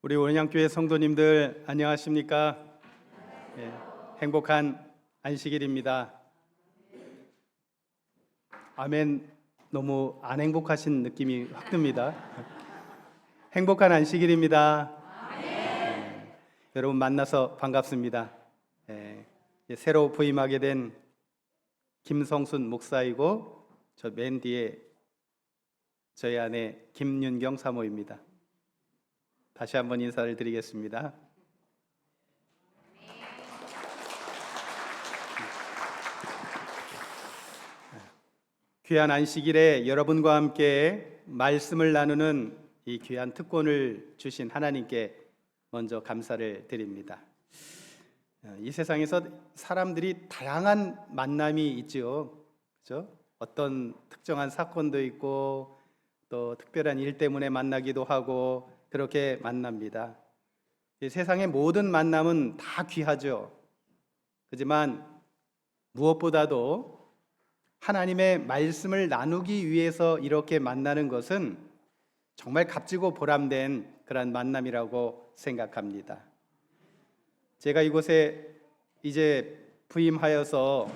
우리 원양교회 성도님들 안녕하십니까? 예, 행복한 안식일입니다. 아멘. 너무 안 행복하신 느낌이 확 듭니다. 행복한 안식일입니다. 여러분 만나서 반갑습니다. 새로 부임하게 된 김성순 목사이고 저 맨 뒤에 저희 아내 김윤경 사모입니다. 다시 한번 인사를 드리겠습니다. 귀한 안식일에 여러분과 함께 말씀을 나누는 이 귀한 특권을 주신 하나님께 먼저 감사를 드립니다. 이 세상에서 사람들이 다양한 만남이 있죠. 그렇죠? 어떤 특정한 사건도 있고 또 특별한 일 때문에 만나기도 하고 그렇게 만납니다. 이 세상의 모든 만남은 다 귀하죠. 하지만 무엇보다도 하나님의 말씀을 나누기 위해서 이렇게 만나는 것은 정말 값지고 보람된 그런 만남이라고 생각합니다. 제가 이곳에 이제 부임하여서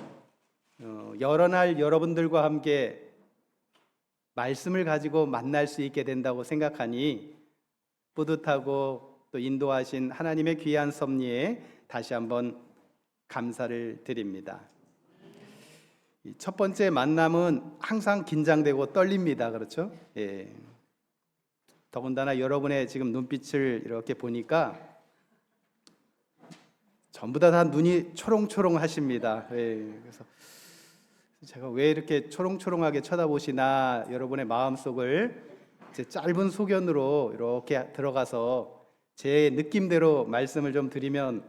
여러 날 여러분들과 함께 말씀을 가지고 만날 수 있게 된다고 생각하니 뿌듯하고 또 인도하신 하나님의 귀한 섭리에 다시 한번 감사를 드립니다. 첫 번째 만남은 항상 긴장되고 떨립니다. 그렇죠? 예. 더군다나 여러분의 지금 눈빛을 이렇게 보니까 전부 다 눈이 초롱초롱 하십니다. 예. 그래서 제가 왜 이렇게 초롱초롱하게 쳐다보시나 여러분의 마음속을 제 짧은 소견으로 이렇게 들어가서 제 느낌대로 말씀을 좀 드리면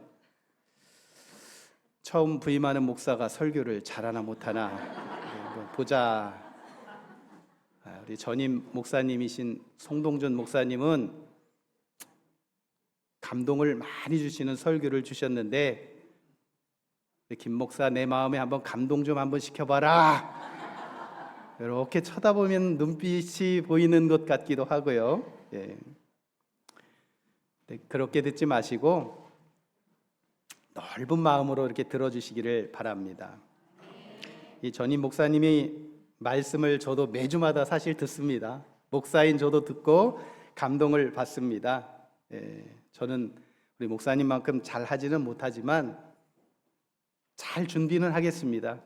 처음 부임하는 목사가 설교를 잘하나 못하나 보자. 우리 전임 목사님이신 송동준 목사님은 감동을 많이 주시는 설교를 주셨는데 김 목사 내 마음에 한번 감동 좀 한번 시켜봐라. 이렇게 쳐다보면 눈빛이 보이는 것 같기도 하고요. 예. 그렇게 듣지 마시고 넓은 마음으로 이렇게 들어주시기를 바랍니다. 이 전임 목사님이 말씀을 저도 매주마다 사실 듣습니다. 목사인 저도 듣고 감동을 받습니다. 예. 저는 우리 목사님만큼 잘 하지는 못하지만 잘 준비는 하겠습니다.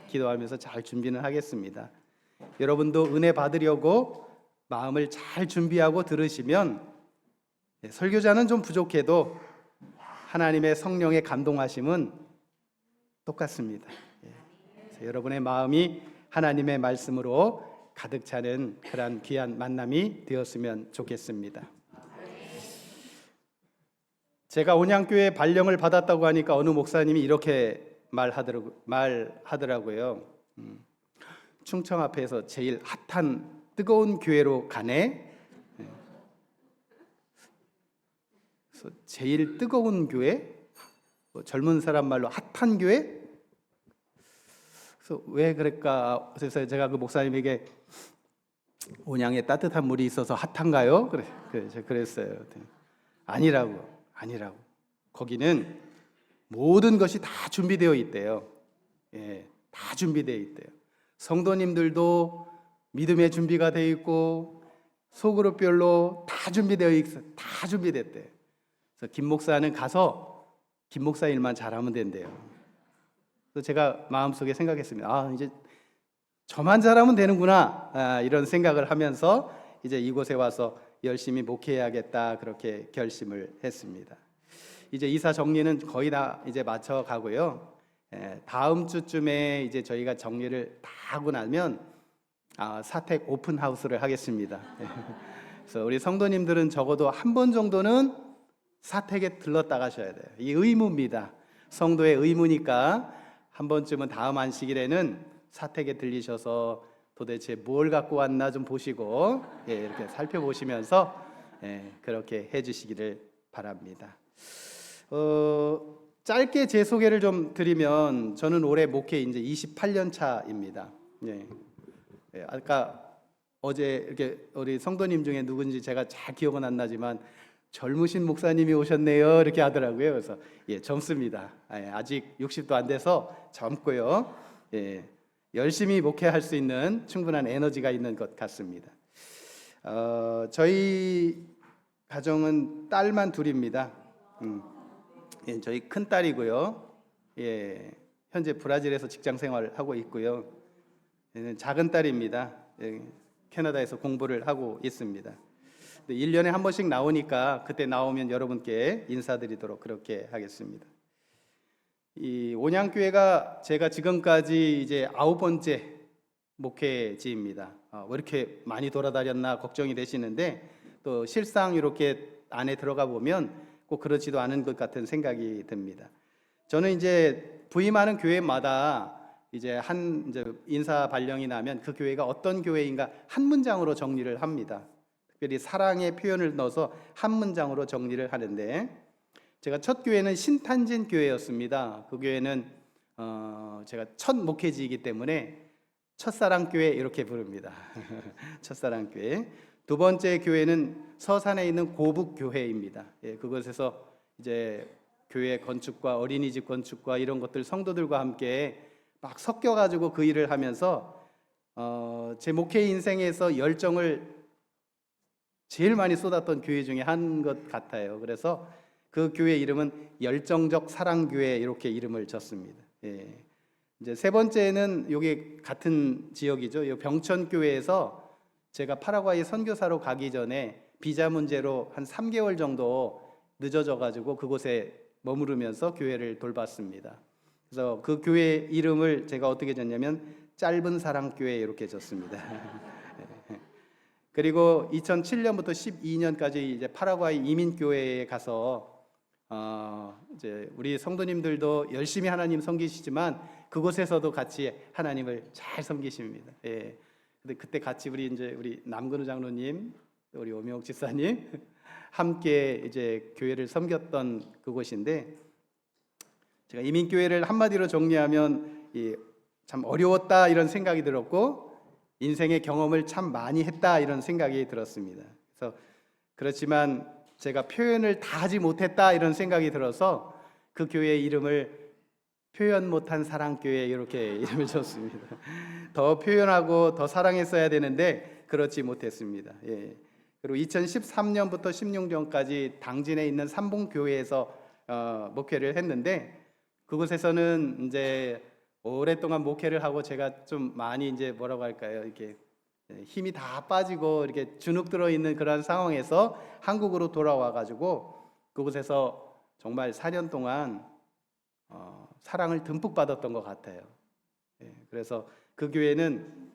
기도하면서 잘 준비는 하겠습니다. 여러분도 은혜 받으려고 마음을 잘 준비하고 들으시면 설교자는 좀 부족해도 하나님의 성령의 감동하심은 똑같습니다. 그래서 여러분의 마음이 하나님의 말씀으로 가득 차는 그런 귀한 만남이 되었으면 좋겠습니다. 제가 온양교회 발령을 받았다고 하니까 어느 목사님이 이렇게 말하더라고요. 충청 앞에서 제일 핫한 뜨거운 교회로 가네. 그래서 제일 뜨거운 교회, 젊은 사람 말로 핫한 교회. 그래서 왜 그럴까? 그래서 제가 그 목사님에게 온양에 따뜻한 물이 있어서 핫한가요? 그랬어요. 아니라고. 거기는 모든 것이 다 준비되어 있대요. 예, 다 준비되어 있대요. 성도님들도 믿음의 준비가 되어 있고 소그룹별로 다 준비되어 있어. 다 준비됐대요. 그래서 김 목사는 가서 김 목사 일만 잘하면 된대요. 그래서 제가 마음속에 생각했습니다. 이제 저만 잘하면 되는구나. 이런 생각을 하면서 이제 이곳에 와서 열심히 목회해야겠다 그렇게 결심을 했습니다. 이제 이사 정리는 거의 다 이제 마쳐 가고요. 다음 주쯤에 이제 저희가 정리를 다 하고 나면 사택 오픈 하우스를 하겠습니다. 그래서 우리 성도님들은 적어도 한 번 정도는 사택에 들렀다 가셔야 돼요. 이 의무입니다. 성도의 의무니까 한 번쯤은 다음 안식일에는 사택에 들리셔서 도대체 뭘 갖고 왔나 좀 보시고 이렇게 살펴보시면서 그렇게 해주시기를 바랍니다. 짧게 제 소개를 좀 드리면 저는 올해 목회 이제 28년 차입니다. 아까 어제 이렇게 우리 성도님 중에 누군지 제가 잘 기억은 안 나지만 젊으신 목사님이 오셨네요. 이렇게 하더라고요. 그래서 예, 젊습니다. 아직 60도 안 돼서 젊고요. 예, 열심히 목회할 수 있는 충분한 에너지가 있는 것 같습니다. 저희 가정은 딸만 둘입니다. 예, 저희 큰 딸이고요. 예, 현재 브라질에서 직장 생활하고 있고요. 얘는 작은 딸입니다. 예, 캐나다에서 공부를 하고 있습니다. 1년에 한 번씩 나오니까 그때 나오면 여러분께 인사드리도록 그렇게 하겠습니다. 이 온양교회가 제가 지금까지 이제 9번째 목회지입니다. 왜 이렇게 많이 돌아다녔나 걱정이 되시는데 또 실상 이렇게 안에 들어가 보면 꼭 그렇지도 않은 것 같은 생각이 듭니다. 저는 이제 부임하는 교회마다 이제 인사 발령이 나면 그 교회가 어떤 교회인가 한 문장으로 정리를 합니다. 특별히 사랑의 표현을 넣어서 한 문장으로 정리를 하는데 제가 첫 교회는 신탄진 교회였습니다. 그 교회는 제가 첫 목회지이기 때문에 첫사랑교회 이렇게 부릅니다. 첫사랑교회. 두 번째 교회는 서산에 있는 고북교회입니다. 예, 그곳에서 이제 교회 건축과 어린이집 건축과 이런 것들 성도들과 함께 막 섞여가지고 그 일을 하면서 제 목회 인생에서 열정을 제일 많이 쏟았던 교회 중에 한 것 같아요. 그래서 그 교회 이름은 열정적 사랑교회 이렇게 이름을 졌습니다. 예. 이제 세 번째는 여기 같은 지역이죠. 이 병천교회에서 제가 파라과이 선교사로 가기 전에 비자 문제로 한 3개월 정도 늦어져 가지고 그곳에 머무르면서 교회를 돌봤습니다. 그래서 그 교회 이름을 제가 어떻게 졌냐면 짧은 사랑교회 이렇게 졌습니다. 그리고 2007년부터 12년까지 이제 파라과이 이민교회에 가서 이제 우리 성도님들도 열심히 하나님 섬기시지만 그곳에서도 같이 하나님을 잘 섬기십니다. 예. 근데 그때 같이 우리 남근우 장로님, 우리 오명옥 집사님 함께 이제 교회를 섬겼던 그곳인데 제가 이민교회를 한마디로 정리하면 참 어려웠다 이런 생각이 들었고 인생의 경험을 참 많이 했다 이런 생각이 들었습니다. 그래서 그렇지만 제가 표현을 다 하지 못했다 이런 생각이 들어서 그 교회의 이름을 표현 못한 사랑교회 이렇게 이름을 줬습니다. 더 표현하고 더 사랑했어야 되는데 그렇지 못했습니다. 예. 그리고 2013년부터 16년까지 당진에 있는 삼봉교회에서 목회를 했는데 그곳에서는 이제 오랫동안 목회를 하고 제가 좀 많이 이제 뭐라고 할까요? 이렇게 힘이 다 빠지고 이렇게 주눅 들어 있는 그런 상황에서 한국으로 돌아와 가지고 그곳에서 정말 4년 동안 사랑을 듬뿍 받았던 것 같아요. 예, 그래서 그 교회는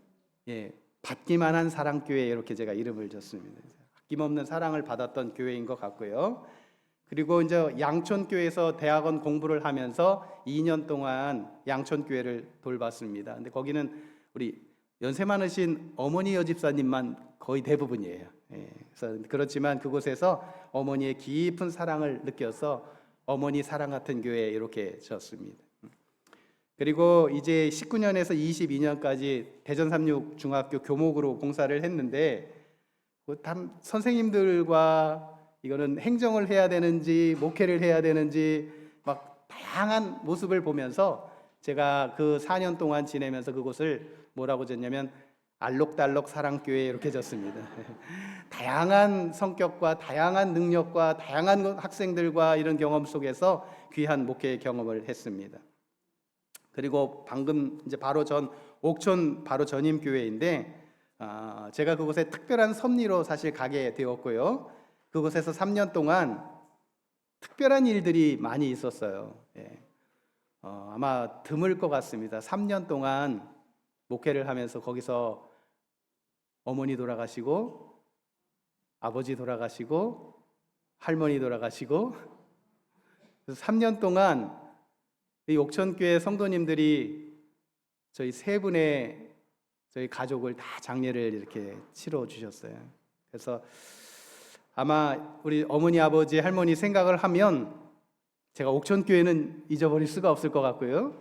받기만 한 사랑교회 이렇게 제가 이름을 줬습니다. 아낌없는 사랑을 받았던 교회인 것 같고요. 그리고 이제 양촌교회에서 대학원 공부를 하면서 2년 동안 양촌교회를 돌봤습니다. 근데 거기는 우리 연세 많으신 어머니 여집사님만 거의 대부분이에요. 그래서 그렇지만 그곳에서 어머니의 깊은 사랑을 느껴서 어머니 사랑 같은 교회 이렇게 졌습니다. 그리고 이제 19년에서 22년까지 대전 삼육 중학교 교목으로 봉사를 했는데 선생님들과 이거는 행정을 해야 되는지 목회를 해야 되는지 막 다양한 모습을 보면서 제가 그 4년 동안 지내면서 그곳을 뭐라고 졌냐면 알록달록 사랑교회 이렇게 졌습니다. 다양한 성격과 다양한 능력과 다양한 학생들과 이런 경험 속에서 귀한 목회 경험을 했습니다. 그리고 방금 이제 바로 전 옥천 바로 전임 교회인데 제가 그곳에 특별한 섭리로 사실 가게 되었고요. 그곳에서 3년 동안 특별한 일들이 많이 있었어요. 예. 아마 드물 것 같습니다. 3년 동안 목회를 하면서 거기서 어머니 돌아가시고 아버지 돌아가시고 할머니 돌아가시고 그래서 3년 동안 이 옥천교회 성도님들이 저희 세 분의 저희 가족을 다 장례를 이렇게 치러 주셨어요. 그래서 아마 우리 어머니 아버지 할머니 생각을 하면 제가 옥천교회는 잊어버릴 수가 없을 것 같고요.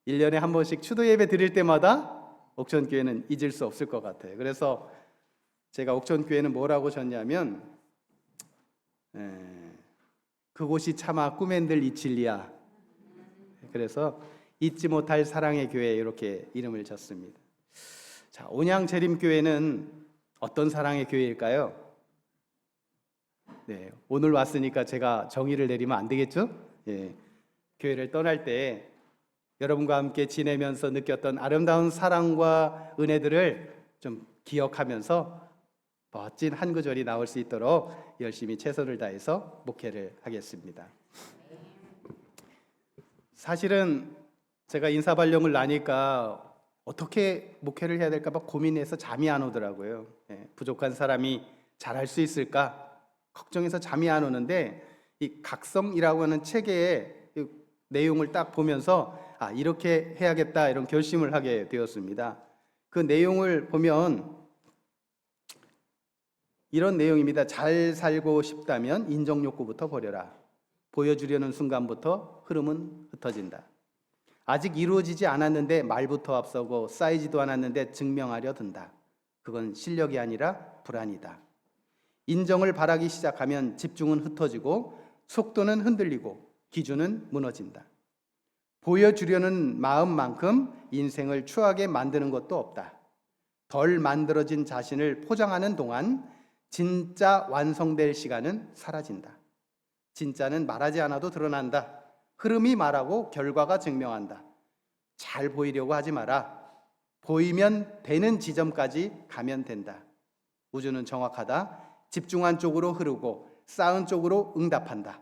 1년에 한 번씩 추도 예배 드릴 때마다 옥천교회는 잊을 수 없을 것 같아요. 그래서 제가 옥천교회는 뭐라고 졌냐면 그곳이 차마 꿈엔들 이칠리야. 그래서 잊지 못할 사랑의 교회 이렇게 이름을 졌습니다. 자, 온양재림교회는 어떤 사랑의 교회일까요? 네, 오늘 왔으니까 제가 정의를 내리면 안 되겠죠? 예, 교회를 떠날 때 여러분과 함께 지내면서 느꼈던 아름다운 사랑과 은혜들을 좀 기억하면서 멋진 한 구절이 나올 수 있도록 열심히 최선을 다해서 목회를 하겠습니다. 사실은 제가 인사발령을 나니까 어떻게 목회를 해야 될까 봐 고민해서 잠이 안 오더라고요. 부족한 사람이 잘할 수 있을까 걱정해서 잠이 안 오는데, 이 각성이라고 하는 책의 내용을 딱 보면서 이렇게 해야겠다 이런 결심을 하게 되었습니다. 그 내용을 보면 이런 내용입니다. 잘 살고 싶다면 인정욕구부터 버려라. 보여주려는 순간부터 흐름은 흩어진다. 아직 이루어지지 않았는데 말부터 앞서고 쌓이지도 않았는데 증명하려 든다. 그건 실력이 아니라 불안이다. 인정을 바라기 시작하면 집중은 흩어지고 속도는 흔들리고 기준은 무너진다. 보여주려는 마음만큼 인생을 추하게 만드는 것도 없다. 덜 만들어진 자신을 포장하는 동안 진짜 완성될 시간은 사라진다. 진짜는 말하지 않아도 드러난다. 흐름이 말하고 결과가 증명한다. 잘 보이려고 하지 마라. 보이면 되는 지점까지 가면 된다. 우주는 정확하다. 집중한 쪽으로 흐르고 쌓은 쪽으로 응답한다.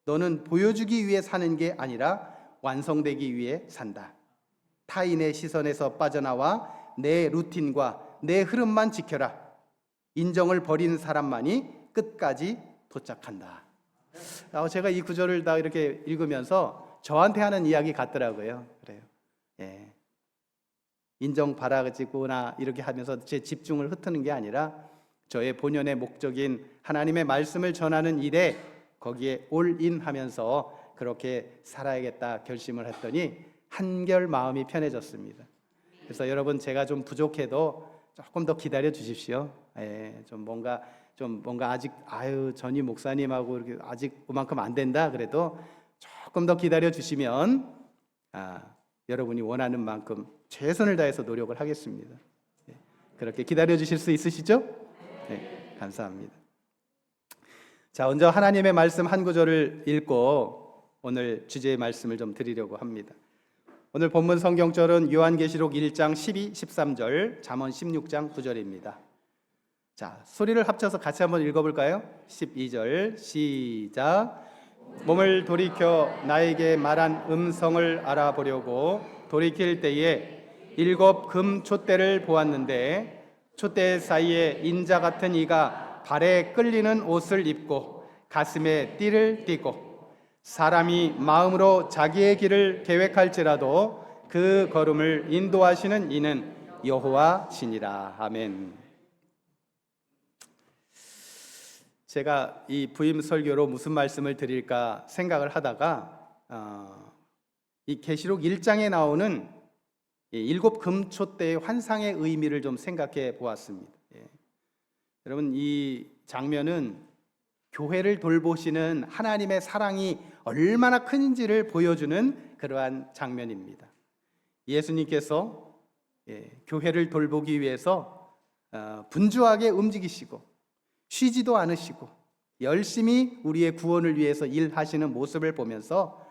너는 보여주기 위해 사는 게 아니라 완성되기 위해 산다. 타인의 시선에서 빠져나와 내 루틴과 내 흐름만 지켜라. 인정을 버린 사람만이 끝까지 도착한다. 제가 이 구절을 다 이렇게 읽으면서 저한테 하는 이야기 같더라고요. 그래요. 인정 바라지거나 이렇게 하면서 제 집중을 흩트는 게 아니라 저의 본연의 목적인 하나님의 말씀을 전하는 일에 거기에 올인하면서 그렇게 살아야겠다 결심을 했더니 한결 마음이 편해졌습니다. 그래서 여러분, 제가 좀 부족해도 조금 더 기다려 주십시오. 좀 뭔가 아직 전임 목사님하고 이렇게 아직 그만큼 안 된다 그래도 조금 더 기다려 주시면 여러분이 원하는 만큼 최선을 다해서 노력을 하겠습니다. 그렇게 기다려 주실 수 있으시죠? 네, 감사합니다. 자, 먼저 하나님의 말씀 한 구절을 읽고 오늘 주제의 말씀을 좀 드리려고 합니다. 오늘 본문 성경절은 요한계시록 1장 12, 13절, 잠언 16장 9절입니다. 자, 소리를 합쳐서 같이 한번 읽어볼까요? 12절 시작. 몸을 돌이켜 나에게 말한 음성을 알아보려고 돌이킬 때에 7 금 촛대를 보았는데 촛대 사이에 인자 같은 이가 발에 끌리는 옷을 입고 가슴에 띠를 띠고 사람이 마음으로 자기의 길을 계획할지라도 그 걸음을 인도하시는 이는 여호와시니라. 아멘. 제가 이 부임 설교로 무슨 말씀을 드릴까 생각을 하다가 이 계시록 1장에 나오는 7 금촛대의 환상의 의미를 좀 생각해 보았습니다. 여러분, 이 장면은 교회를 돌보시는 하나님의 사랑이 얼마나 큰지를 보여주는 그러한 장면입니다. 예수님께서 교회를 돌보기 위해서 분주하게 움직이시고 쉬지도 않으시고 열심히 우리의 구원을 위해서 일하시는 모습을 보면서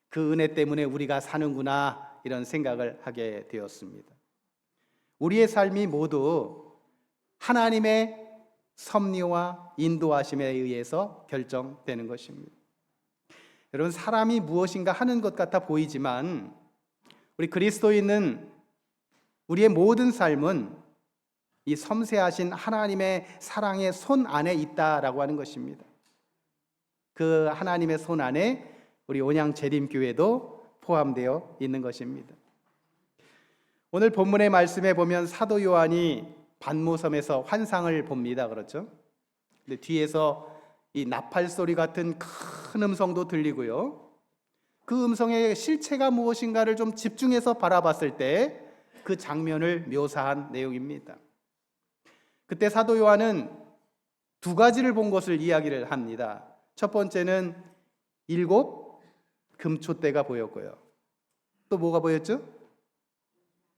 그 은혜 때문에 우리가 사는구나 이런 생각을 하게 되었습니다. 우리의 삶이 모두 하나님의 섭리와 인도하심에 의해서 결정되는 것입니다. 여러분, 사람이 무엇인가 하는 것 같아 보이지만 우리 그리스도인은 우리의 모든 삶은 이 섬세하신 하나님의 사랑의 손 안에 있다라고 하는 것입니다. 그 하나님의 손 안에 우리 온양재림교회도 포함되어 있는 것입니다. 오늘 본문의 말씀에 보면 사도 요한이 반모섬에서 환상을 봅니다. 그렇죠? 근데 뒤에서 이 나팔 소리 같은 큰 음성도 들리고요. 그 음성의 실체가 무엇인가를 좀 집중해서 바라봤을 때 그 장면을 묘사한 내용입니다. 그때 사도 요한은 2가지를 본 것을 이야기를 합니다. 첫 번째는 7 금촛대가 보였고요. 또 뭐가 보였죠?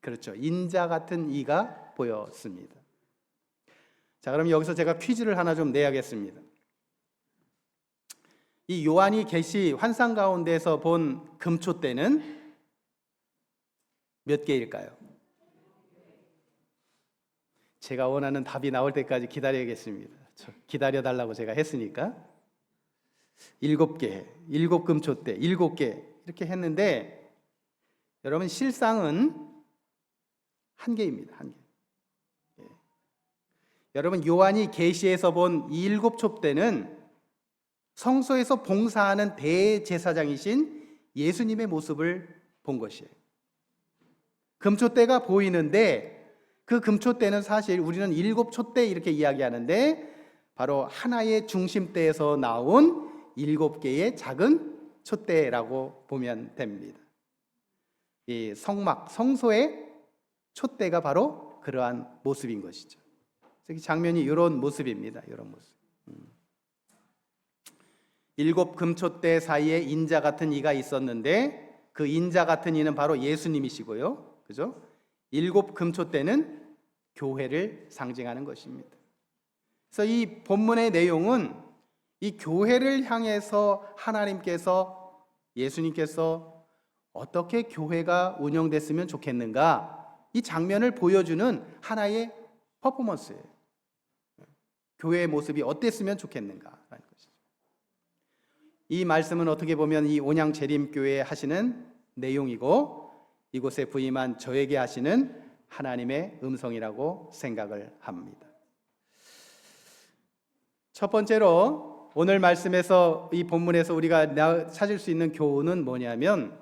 그렇죠. 인자 같은 이가 보였습니다. 자, 그럼 여기서 제가 퀴즈를 하나 좀 내야겠습니다. 이 요한이 계시 환상 가운데서 본 금촛대는 몇 개일까요? 제가 원하는 답이 나올 때까지 기다려야겠습니다. 기다려달라고 제가 했으니까 7개, 7 금촛대, 7개 이렇게 했는데 여러분 실상은 1개입니다. 1개. 예. 여러분 요한이 계시에서 본 이 7 촛대는 성소에서 봉사하는 대제사장이신 예수님의 모습을 본 것이에요. 금촛대가 보이는데 그 금촛대는 사실 우리는 7 촛대 이렇게 이야기하는데 바로 하나의 중심대에서 나온 7개의 작은 촛대라고 보면 됩니다. 이 성막, 성소의 촛대가 바로 그러한 모습인 것이죠. 이 장면이 이런 모습입니다. 이런 모습. 7 금촛대 사이에 인자 같은 이가 있었는데 그 인자 같은 이는 바로 예수님이시고요. 그죠? 7 금촛대는 교회를 상징하는 것입니다. 그래서 이 본문의 내용은 이 교회를 향해서 하나님께서, 예수님께서 어떻게 교회가 운영됐으면 좋겠는가, 이 장면을 보여주는 하나의 퍼포먼스예요. 교회의 모습이 어땠으면 좋겠는가라는 것이죠. 이 말씀은 어떻게 보면 이 온양재림교회에 하시는 내용이고 이곳에 부임한 저에게 하시는 하나님의 음성이라고 생각을 합니다. 첫 번째로 오늘 말씀에서, 이 본문에서 우리가 찾을 수 있는 교훈은 뭐냐면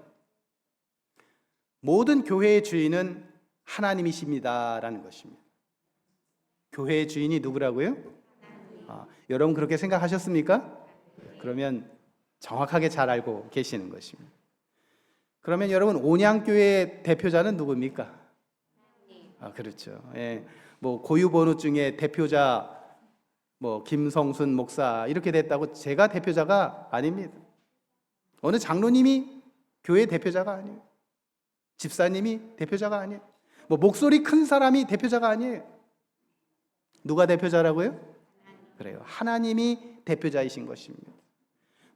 모든 교회의 주인은 하나님이십니다라는 것입니다. 교회의 주인이 누구라고요? 여러분 그렇게 생각하셨습니까? 그러면 정확하게 잘 알고 계시는 것입니다. 그러면 여러분 온양교회의 대표자는 누굽니까? 그렇죠. 예. 뭐 고유번호 중에 대표자 뭐 김성순 목사 이렇게 됐다고 제가 대표자가 아닙니다. 어느 장로님이 교회 대표자가 아니에요. 집사님이 대표자가 아니에요. 뭐 목소리 큰 사람이 대표자가 아니에요. 누가 대표자라고요? 그래요. 하나님이 대표자이신 것입니다.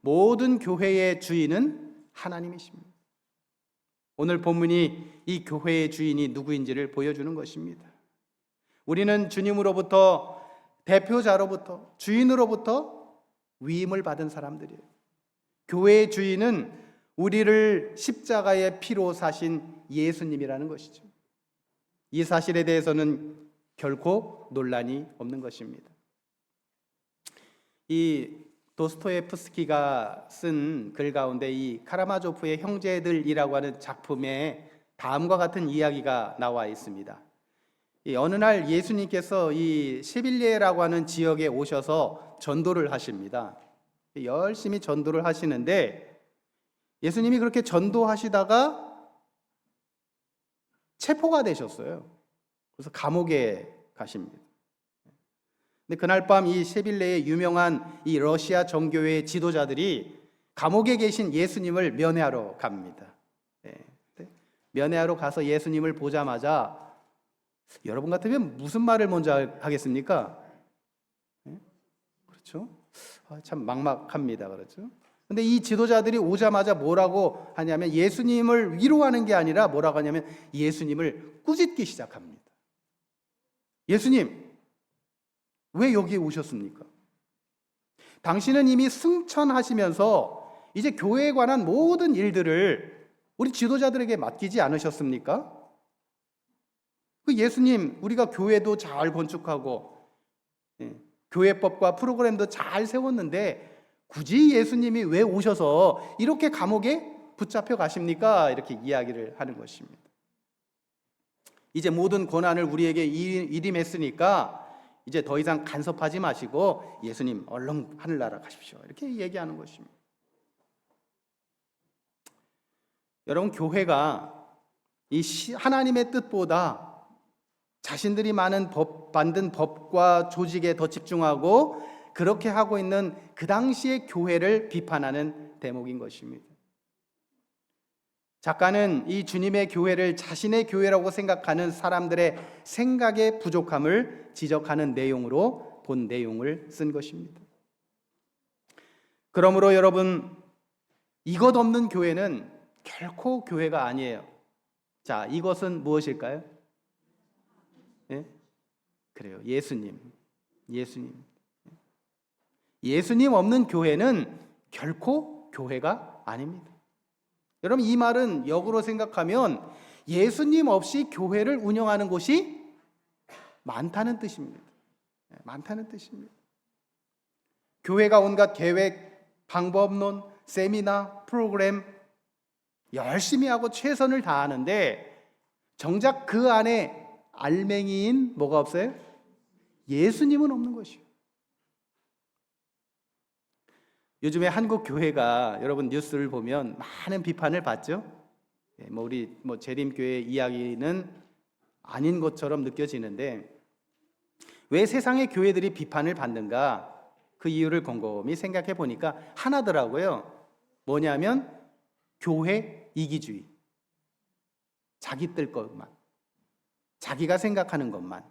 모든 교회의 주인은 하나님이십니다. 오늘 본문이 이 교회의 주인이 누구인지를 보여주는 것입니다. 우리는 주님으로부터, 대표자로부터, 주인으로부터 위임을 받은 사람들이에요. 교회의 주인은 우리를 십자가의 피로 사신 예수님이라는 것이죠. 이 사실에 대해서는 결코 논란이 없는 것입니다. 이 도스토옙스키가 쓴 글 가운데 이 카라마조프의 형제들이라고 하는 작품에 다음과 같은 이야기가 나와 있습니다. 어느 날 예수님께서 이 시빌리에라고 하는 지역에 오셔서 전도를 하십니다. 열심히 전도를 하시는데 예수님이 그렇게 전도하시다가 체포가 되셨어요. 그래서 감옥에 가십니다. 근데 그날 밤 이 시빌레의 유명한 이 러시아 정교회의 지도자들이 감옥에 계신 예수님을 면회하러 갑니다. 면회하러 가서 예수님을 보자마자 여러분 같으면 무슨 말을 먼저 하겠습니까? 그렇죠? 참 막막합니다. 그렇죠? 근데 이 지도자들이 오자마자 뭐라고 하냐면 예수님을 위로하는 게 아니라 뭐라고 하냐면 예수님을 꾸짖기 시작합니다. 예수님, 왜 여기에 오셨습니까? 당신은 이미 승천하시면서 이제 교회에 관한 모든 일들을 우리 지도자들에게 맡기지 않으셨습니까? 그 예수님, 우리가 교회도 잘 건축하고 교회법과 프로그램도 잘 세웠는데 굳이 예수님이 왜 오셔서 이렇게 감옥에 붙잡혀 가십니까? 이렇게 이야기를 하는 것입니다. 이제 모든 고난을 우리에게 일임했으니까 이제 더 이상 간섭하지 마시고 예수님 얼른 하늘나라 가십시오. 이렇게 얘기하는 것입니다. 여러분, 교회가 이 하나님의 뜻보다 자신들이 만든 법과 조직에 더 집중하고 그렇게 하고 있는 그 당시의 교회를 비판하는 대목인 것입니다. 작가는 이 주님의 교회를 자신의 교회라고 생각하는 사람들의 생각의 부족함을 지적하는 내용으로 본 내용을 쓴 것입니다. 그러므로 여러분, 이것 없는 교회는 결코 교회가 아니에요. 자, 이것은 무엇일까요? 예? 그래요. 예수님. 예수님 없는 교회는 결코 교회가 아닙니다. 여러분, 이 말은 역으로 생각하면 예수님 없이 교회를 운영하는 곳이 많다는 뜻입니다. 많다는 뜻입니다. 교회가 온갖 계획, 방법론, 세미나, 프로그램 열심히 하고 최선을 다하는데 정작 그 안에 알맹이인 뭐가 없어요? 예수님은 없는 것이요. 요즘에 한국 교회가 여러분 뉴스를 보면 많은 비판을 받죠. 우리 재림교회 이야기는 아닌 것처럼 느껴지는데 왜 세상의 교회들이 비판을 받는가? 그 이유를 곰곰이 생각해 보니까 하나더라고요. 뭐냐면 교회 이기주의. 자기 뜰 것만, 자기가 생각하는 것만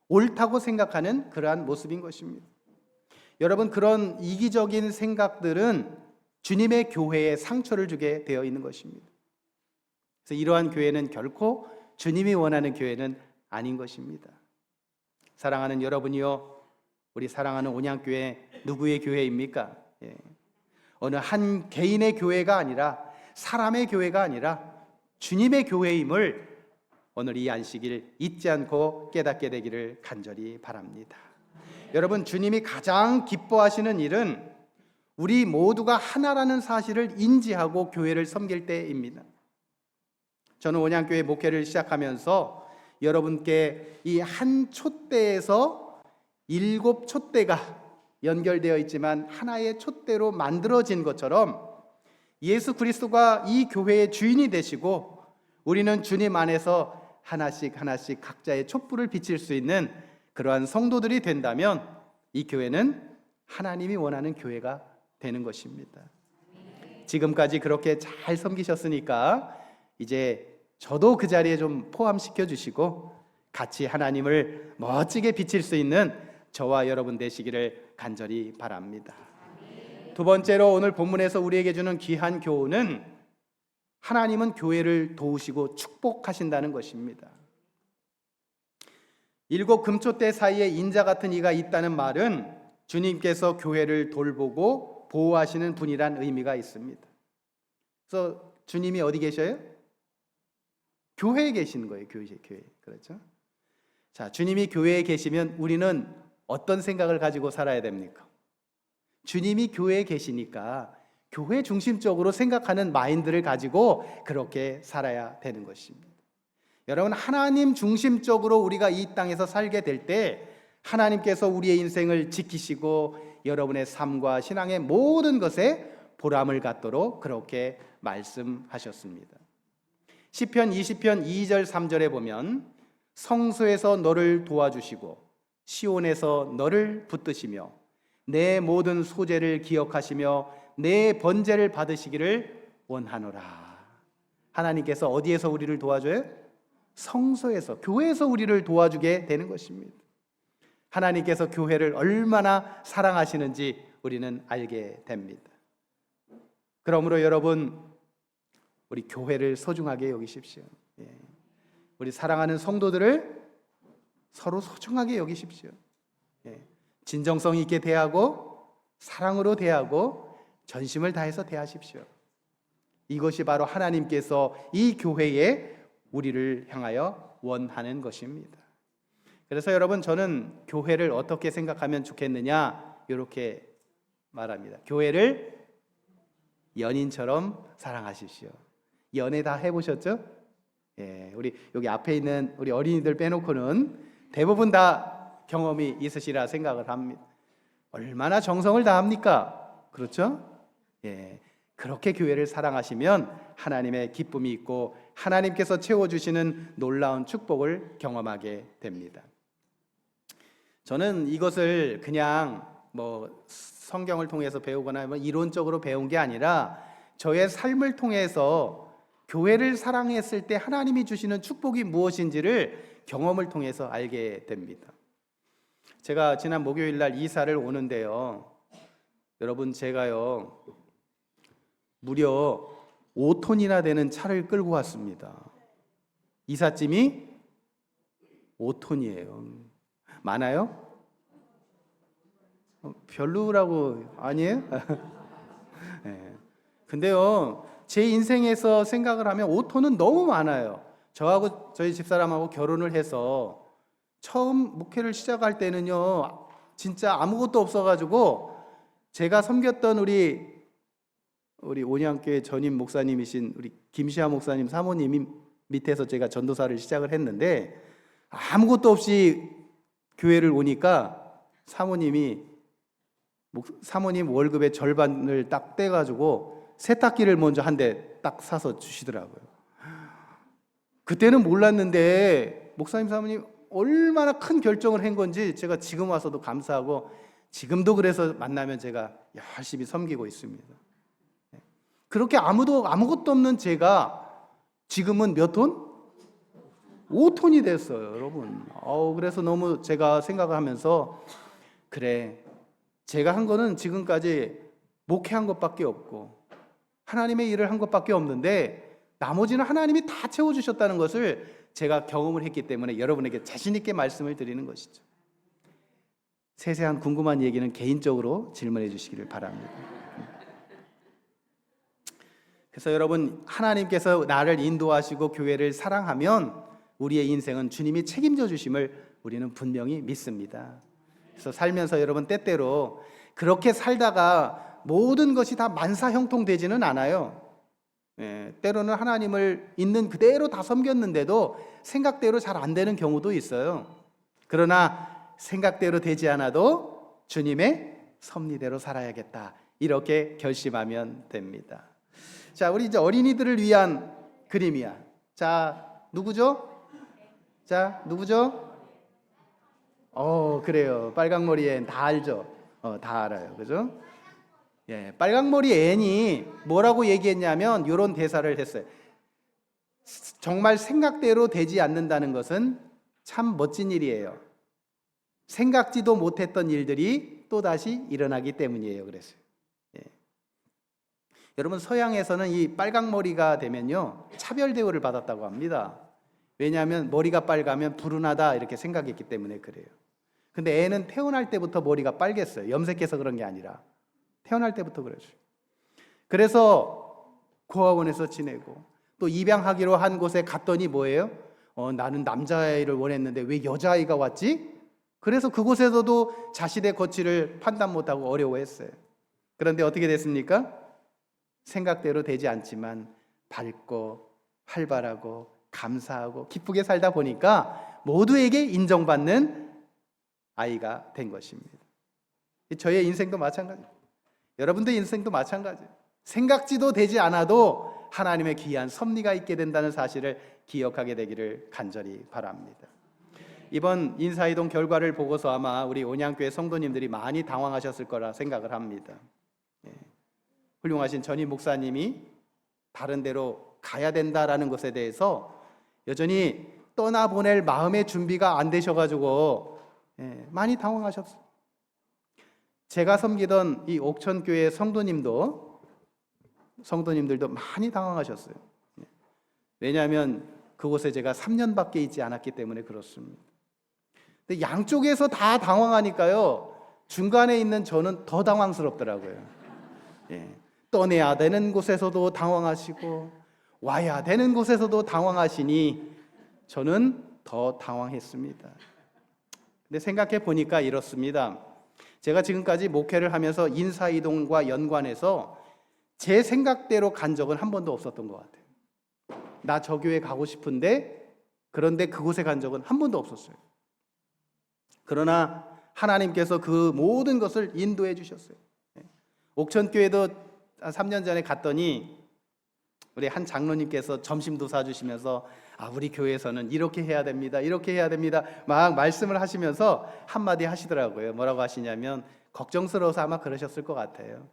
옳다고 생각하는 그러한 모습인 것입니다. 여러분, 그런 이기적인 생각들은 주님의 교회에 상처를 주게 되어 있는 것입니다. 그래서 이러한 교회는 결코 주님이 원하는 교회는 아닌 것입니다. 사랑하는 여러분이요, 우리 사랑하는 온양교회 누구의 교회입니까? 어느 한 개인의 교회가 아니라 사람의 교회가 아니라 주님의 교회임을 오늘 이 안식일 잊지 않고 깨닫게 되기를 간절히 바랍니다. 여러분, 주님이 가장 기뻐하시는 일은 우리 모두가 하나라는 사실을 인지하고 교회를 섬길 때입니다. 저는 온양교회 목회를 시작하면서 여러분께 이 한 촛대에서 7 촛대가 연결되어 있지만 하나의 촛대로 만들어진 것처럼 예수 그리스도가 이 교회의 주인이 되시고 우리는 주님 안에서 하나씩 각자의 촛불을 비칠 수 있는 그러한 성도들이 된다면 이 교회는 하나님이 원하는 교회가 되는 것입니다. 지금까지 그렇게 잘 섬기셨으니까 이제 저도 그 자리에 좀 포함시켜 주시고 같이 하나님을 멋지게 비칠 수 있는 저와 여러분 되시기를 간절히 바랍니다. 두 번째로 오늘 본문에서 우리에게 주는 귀한 교훈은 하나님은 교회를 도우시고 축복하신다는 것입니다. 7 금촛대 사이에 인자 같은 이가 있다는 말은 주님께서 교회를 돌보고 보호하시는 분이란 의미가 있습니다. 그래서 주님이 어디 계셔요? 교회에 계시는 거예요. 교회. 그렇죠? 자, 주님이 교회에 계시면 우리는 어떤 생각을 가지고 살아야 됩니까? 주님이 교회에 계시니까 교회 중심적으로 생각하는 마인드를 가지고 그렇게 살아야 되는 것입니다. 여러분, 하나님 중심적으로 우리가 이 땅에서 살게 될 때 하나님께서 우리의 인생을 지키시고 여러분의 삶과 신앙의 모든 것에 보람을 갖도록 그렇게 말씀하셨습니다. 시편 20편 2절 3절에 보면 성소에서 너를 도와주시고 시온에서 너를 붙드시며 내 모든 소재를 기억하시며 내 번제를 받으시기를 원하노라. 하나님께서 어디에서 우리를 도와줘요? 성소에서, 교회에서 우리를 도와주게 되는 것입니다. 하나님께서 교회를 얼마나 사랑하시는지 우리는 알게 됩니다. 그러므로 여러분, 우리 교회를 소중하게 여기십시오. 우리 사랑하는 성도들을 서로 소중하게 여기십시오. 진정성 있게 대하고 사랑으로 대하고 전심을 다해서 대하십시오. 이것이 바로 하나님께서 이 교회에 우리를 향하여 원하는 것입니다. 그래서 여러분, 저는 교회를 어떻게 생각하면 좋겠느냐 이렇게 말합니다. 교회를 연인처럼 사랑하십시오. 연애 다 해보셨죠? 우리 여기 앞에 있는 우리 어린이들 빼놓고는 대부분 다 경험이 있으시라 생각을 합니다. 얼마나 정성을 다합니까? 그렇죠? 그렇게 교회를 사랑하시면 하나님의 기쁨이 있고 하나님께서 채워주시는 놀라운 축복을 경험하게 됩니다. 저는 이것을 그냥 뭐 성경을 통해서 배우거나 뭐 이론적으로 배운 게 아니라 저의 삶을 통해서 교회를 사랑했을 때 하나님이 주시는 축복이 무엇인지를 경험을 통해서 알게 됩니다. 제가 지난 목요일 날 이사를 오는데요, 여러분, 제가요 무려 5톤이나 되는 차를 끌고 왔습니다. 이삿짐이 5톤이에요. 많아요? 별로라고. 아니에요? 네. 근데요, 제 인생에서 생각을 하면 5톤은 너무 많아요. 저하고 저희 집사람하고 결혼을 해서 처음 목회를 시작할 때는요, 진짜 아무것도 없어가지고 제가 섬겼던 우리 온양교회 전임 목사님이신 우리 김시아 목사님 사모님 밑에서 제가 전도사를 시작을 했는데, 아무것도 없이 교회를 오니까 사모님 월급의 절반을 딱 떼가지고 세탁기를 먼저 한 대 딱 사서 주시더라고요. 그때는 몰랐는데 목사님 사모님 얼마나 큰 결정을 한 건지 제가 지금 와서도 감사하고, 지금도 그래서 만나면 제가 열심히 섬기고 있습니다. 그렇게 아무것도 없는 제가 지금은 몇 톤? 5톤이 됐어요, 여러분. 그래서 너무 제가 생각을 하면서, 그래, 제가 한 거는 지금까지 목회한 것밖에 없고 하나님의 일을 한 것밖에 없는데 나머지는 하나님이 다 채워주셨다는 것을 제가 경험을 했기 때문에 여러분에게 자신 있게 말씀을 드리는 것이죠. 세세한 궁금한 얘기는 개인적으로 질문해 주시기를 바랍니다. 그래서 여러분, 하나님께서 나를 인도하시고 교회를 사랑하면 우리의 인생은 주님이 책임져 주심을 우리는 분명히 믿습니다. 그래서 살면서 여러분, 때때로 그렇게 살다가 모든 것이 다 만사형통되지는 않아요. 때로는 하나님을 있는 그대로 다 섬겼는데도 생각대로 잘 안 되는 경우도 있어요. 그러나 생각대로 되지 않아도 주님의 섭리대로 살아야겠다, 이렇게 결심하면 됩니다. 자, 우리 이제 어린이들을 위한 그림이야. 자, 누구죠? 그래요. 빨강머리 앤 다 알죠? 다 알아요. 그죠? 예, 빨강머리 앤이 뭐라고 얘기했냐면 이런 대사를 했어요. 정말 생각대로 되지 않는다는 것은 참 멋진 일이에요. 생각지도 못했던 일들이 또다시 일어나기 때문이에요. 그랬어요. 예. 여러분, 서양에서는 이 빨강머리가 되면요, 차별 대우를 받았다고 합니다. 왜냐하면 머리가 빨가면 불운하다 이렇게 생각했기 때문에 그래요. 근데 애는 태어날 때부터 머리가 빨갰어요. 염색해서 그런 게 아니라 태어날 때부터 그랬어요. 그래서 고아원에서 지내고 또 입양하기로 한 곳에 갔더니 뭐예요? 나는 남자아이를 원했는데 왜 여자아이가 왔지? 그래서 그곳에서도 자신의 거취를 판단 못하고 어려워했어요. 그런데 어떻게 됐습니까? 생각대로 되지 않지만 밝고 활발하고 감사하고 기쁘게 살다 보니까 모두에게 인정받는 아이가 된 것입니다. 저의 인생도 마찬가지입니다. 여러분들의 인생도 마찬가지예요. 생각지도 되지 않아도 하나님의 귀한 섭리가 있게 된다는 사실을 기억하게 되기를 간절히 바랍니다. 이번 인사이동 결과를 보고서 아마 우리 온양교회 성도님들이 많이 당황하셨을 거라 생각을 합니다. 훌륭하신 전임 목사님이 다른 데로 가야 된다라는 것에 대해서 여전히 떠나보낼 마음의 준비가 안 되셔가지고 많이 당황하셨어요. 제가 섬기던 이 옥천교회 성도님들도 많이 당황하셨어요. 왜냐하면 그곳에 제가 3년밖에 있지 않았기 때문에 그렇습니다. 근데 양쪽에서 다 당황하니까요, 중간에 있는 저는 더 당황스럽더라고요. 떠내야 되는 곳에서도 당황하시고 와야 되는 곳에서도 당황하시니 저는 더 당황했습니다. 근데 생각해 보니까 이렇습니다. 제가 지금까지 목회를 하면서 인사이동과 연관해서 제 생각대로 간 적은 한 번도 없었던 것 같아요. 나 저 교회 가고 싶은데 그런데 그곳에 간 적은 한 번도 없었어요. 그러나 하나님께서 그 모든 것을 인도해 주셨어요. 옥천교회도 3년 전에 갔더니 우리 한 장로님께서 점심도 사주시면서 우리 교회에서는 이렇게 해야 됩니다, 이렇게 해야 됩니다 막 말씀을 하시면서 한마디 하시더라고요. 뭐라고 하시냐면, 걱정스러워서 아마 그러셨을 것 같아요.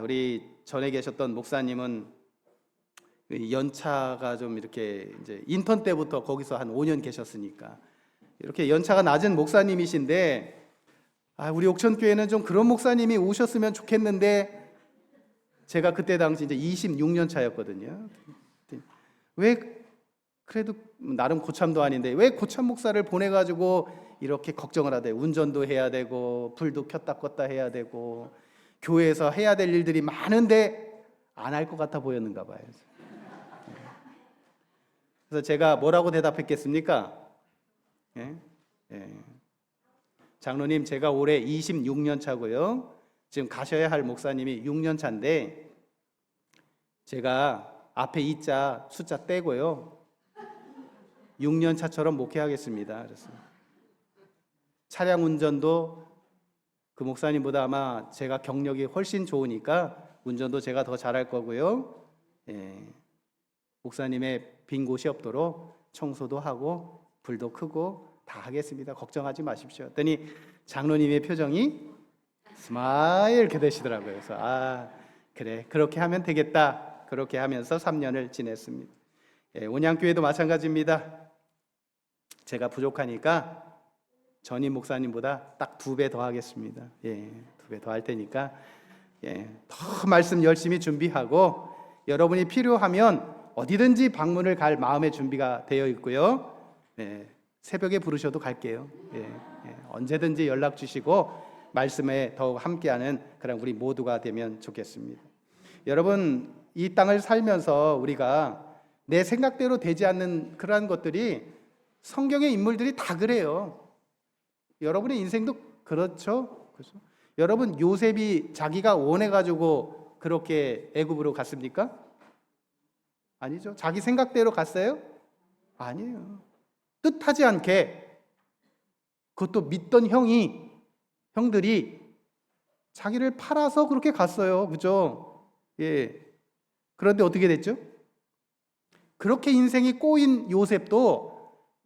우리 전에 계셨던 목사님은 연차가 좀 이렇게 이제 인턴 때부터 거기서 한 5년 계셨으니까 이렇게 연차가 낮은 목사님이신데 우리 옥천교회는 좀 그런 목사님이 오셨으면 좋겠는데 제가 그때 당시 이제 26년 차였거든요. 왜 그래도 나름 고참도 아닌데 왜 고참 목사를 보내가지고 이렇게 걱정을 하대. 운전도 해야 되고 불도 켰다 껐다 해야 되고 교회에서 해야 될 일들이 많은데 안 할 것 같아 보였는가 봐요. 그래서 제가 뭐라고 대답했겠습니까? 예? 장로님, 제가 올해 26년 차고요. 지금 가셔야 할 목사님이 6년 차인데 제가 앞에 2자 숫자 떼고요. 6년 차처럼 목회하겠습니다. 그래서 차량 운전도 그 목사님보다 아마 제가 경력이 훨씬 좋으니까 운전도 제가 더 잘할 거고요. 목사님의 빈 곳이 없도록 청소도 하고 불도 끄고 다 하겠습니다. 걱정하지 마십시오. 했더니 장로님의 표정이 스마일 이렇게 되시더라고요. 그래서 그래 그렇게 하면 되겠다. 그렇게 하면서 3년을 지냈습니다. 온양교회도 마찬가지입니다. 제가 부족하니까 전임 목사님보다 딱 2배 더 하겠습니다. 2배 더 할 테니까 더 말씀 열심히 준비하고 여러분이 필요하면 어디든지 방문을 갈 마음의 준비가 되어 있고요. 새벽에 부르셔도 갈게요. 언제든지 연락 주시고 말씀에 더욱 함께하는 그런 우리 모두가 되면 좋겠습니다. 여러분, 이 땅을 살면서 우리가 내 생각대로 되지 않는 그러한 것들이 성경의 인물들이 다 그래요. 여러분의 인생도 그렇죠? 여러분, 요셉이 자기가 원해가지고 그렇게 애굽으로 갔습니까? 아니죠. 자기 생각대로 갔어요? 아니에요. 뜻하지 않게 그것도 믿던 형들이 자기를 팔아서 그렇게 갔어요. 그죠? 그런데 어떻게 됐죠? 그렇게 인생이 꼬인 요셉도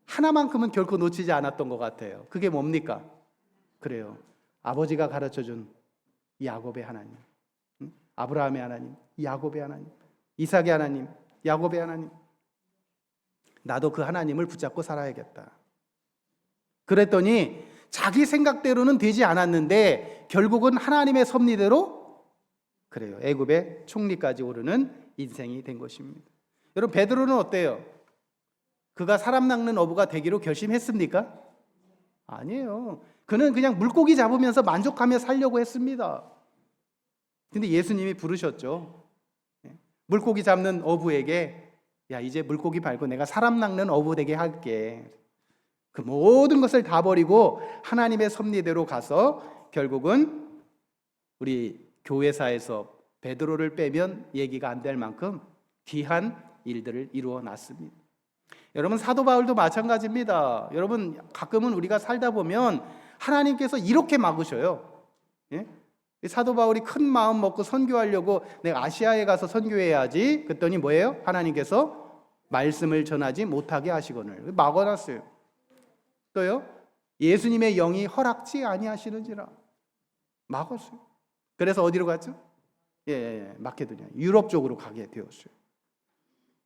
하나만큼은 결코 놓치지 않았던 것 같아요. 그게 뭡니까? 그래요. 아버지가 가르쳐준 야곱의 하나님, 아브라함의 하나님, 야곱의 하나님, 이삭의 하나님, 야곱의 하나님. 나도 그 하나님을 붙잡고 살아야겠다. 그랬더니 자기 생각대로는 되지 않았는데 결국은 하나님의 섭리대로 그래요. 애굽의 총리까지 오르는 인생이 된 것입니다. 여러분, 베드로는 어때요? 그가 사람 낚는 어부가 되기로 결심했습니까? 아니에요. 그는 그냥 물고기 잡으면서 만족하며 살려고 했습니다. 근데 예수님이 부르셨죠. 물고기 잡는 어부에게 야, 이제 물고기 말고 내가 사람 낚는 어부 되게 할게. 그 모든 것을 다 버리고 하나님의 섭리대로 가서 결국은 우리 교회사에서 베드로를 빼면 얘기가 안 될 만큼 귀한 일들을 이루어 놨습니다. 여러분, 사도 바울도 마찬가지입니다. 여러분, 가끔은 우리가 살다 보면 하나님께서 이렇게 막으셔요. 사도 바울이 큰 마음 먹고 선교하려고 내가 아시아에 가서 선교해야지 그랬더니 뭐예요? 하나님께서 말씀을 전하지 못하게 하시거늘 막아놨어요. 또요, 예수님의 영이 허락지 아니하시는지라 막았어요. 그래서 어디로 갔죠? 마케도니아, 유럽 쪽으로 가게 되었어요.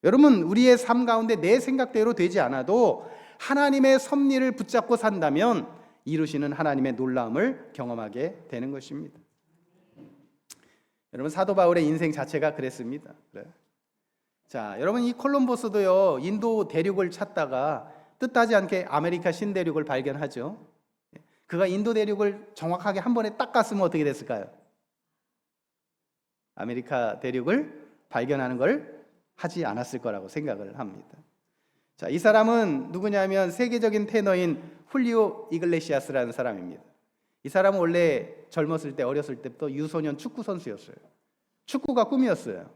여러분, 우리의 삶 가운데 내 생각대로 되지 않아도 하나님의 섭리를 붙잡고 산다면 이루시는 하나님의 놀라움을 경험하게 되는 것입니다. 여러분, 사도 바울의 인생 자체가 그랬습니다. 자, 여러분, 이 콜럼버스도요, 인도 대륙을 찾다가 뜻하지 않게 아메리카 신대륙을 발견하죠. 그가 인도 대륙을 정확하게 한 번에 딱 갔으면 어떻게 됐을까요? 아메리카 대륙을 발견하는 걸 하지 않았을 거라고 생각을 합니다. 자, 이 사람은 누구냐면 세계적인 테너인 훌리오 이글레시아스라는 사람입니다. 이 사람은 원래 젊었을 때, 어렸을 때부터 유소년 축구 선수였어요. 축구가 꿈이었어요.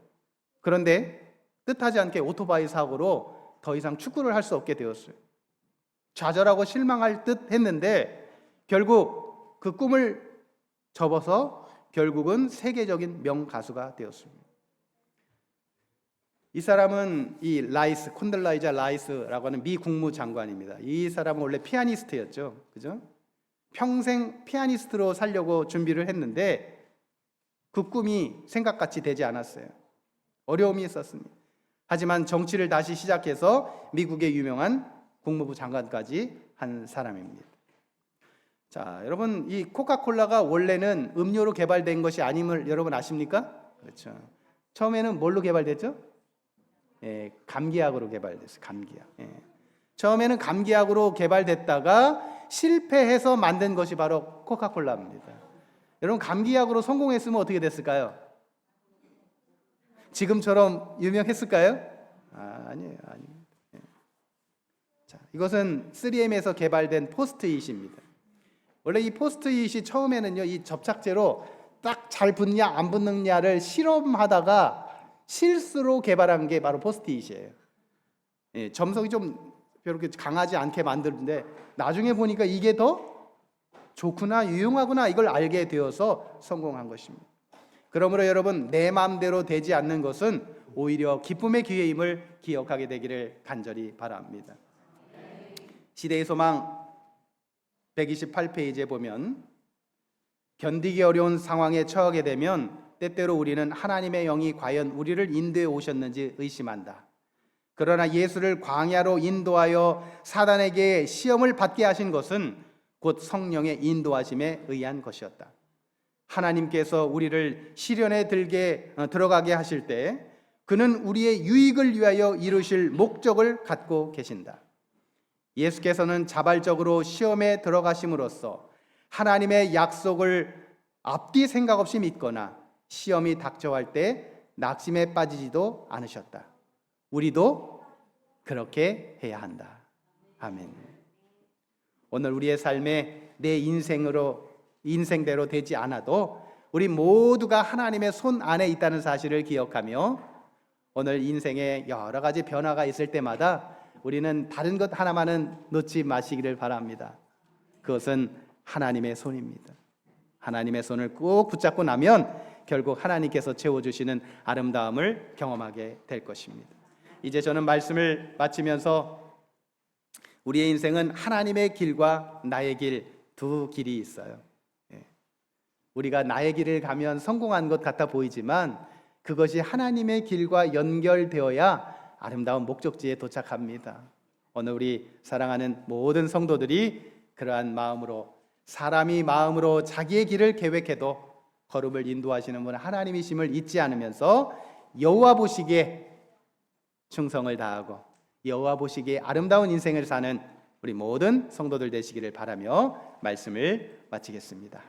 그런데 뜻하지 않게 오토바이 사고로 더 이상 축구를 할 수 없게 되었어요. 좌절하고 실망할 듯 했는데 결국 그 꿈을 접어서 결국은 세계적인 명가수가 되었습니다. 이 사람은 이 라이스, 콘들라이자 라이스라고 하는 미 국무장관입니다. 이 사람은 원래 피아니스트였죠. 그죠? 평생 피아니스트로 살려고 준비를 했는데 그 꿈이 생각같이 되지 않았어요. 어려움이 있었습니다. 하지만 정치를 다시 시작해서 미국의 유명한 국무부 장관까지 한 사람입니다. 자, 여러분, 이 코카콜라가 원래는 음료로 개발된 것이 아님을 여러분 아십니까? 그렇죠. 처음에는 뭘로 개발됐죠? 감기약으로 개발됐어요. 감기약. 처음에는 감기약으로 개발됐다가 실패해서 만든 것이 바로 코카콜라입니다. 여러분, 감기약으로 성공했으면 어떻게 됐을까요? 지금처럼 유명했을까요? 아니에요. 자, 이것은 3M에서 개발된 포스트잇입니다. 원래 이 포스트잇이 처음에는요, 이 접착제로 딱 잘 붙냐 안 붙느냐를 실험하다가 실수로 개발한 게 바로 포스트잇이에요. 점성이 좀 그렇게 강하지 않게 만드는데 나중에 보니까 이게 더 좋구나, 유용하구나, 이걸 알게 되어서 성공한 것입니다. 그러므로 여러분, 내 마음대로 되지 않는 것은 오히려 기쁨의 기회임을 기억하게 되기를 간절히 바랍니다. 시대의 소망 128페이지에 보면, 견디기 어려운 상황에 처하게 되면 때때로 우리는 하나님의 영이 과연 우리를 인도해 오셨는지 의심한다. 그러나 예수를 광야로 인도하여 사단에게 시험을 받게 하신 것은 곧 성령의 인도하심에 의한 것이었다. 하나님께서 우리를 시련에 들어가게 하실 때 그는 우리의 유익을 위하여 이루실 목적을 갖고 계신다. 예수께서는 자발적으로 시험에 들어가심으로써 하나님의 약속을 앞뒤 생각 없이 믿거나 시험이 닥쳐갈 때 낙심에 빠지지도 않으셨다. 우리도 그렇게 해야 한다. 아멘. 오늘 우리의 삶에 내 인생대로 되지 않아도 우리 모두가 하나님의 손 안에 있다는 사실을 기억하며 오늘 인생에 여러 가지 변화가 있을 때마다 우리는 다른 것 하나만은 놓지 마시기를 바랍니다. 그것은 하나님의 손입니다. 하나님의 손을 꼭 붙잡고 나면 결국 하나님께서 채워주시는 아름다움을 경험하게 될 것입니다. 이제 저는 말씀을 마치면서 우리의 인생은 하나님의 길과 나의 길, 두 길이 있어요. 우리가 나의 길을 가면 성공한 것 같아 보이지만 그것이 하나님의 길과 연결되어야 아름다운 목적지에 도착합니다. 오늘 우리 사랑하는 모든 성도들이 그러한 마음으로, 사람이 마음으로 자기의 길을 계획해도 걸음을 인도하시는 분 하나님이심을 잊지 않으면서 여호와 보시기에 충성을 다하고 여호와 보시기에 아름다운 인생을 사는 우리 모든 성도들 되시기를 바라며 말씀을 마치겠습니다.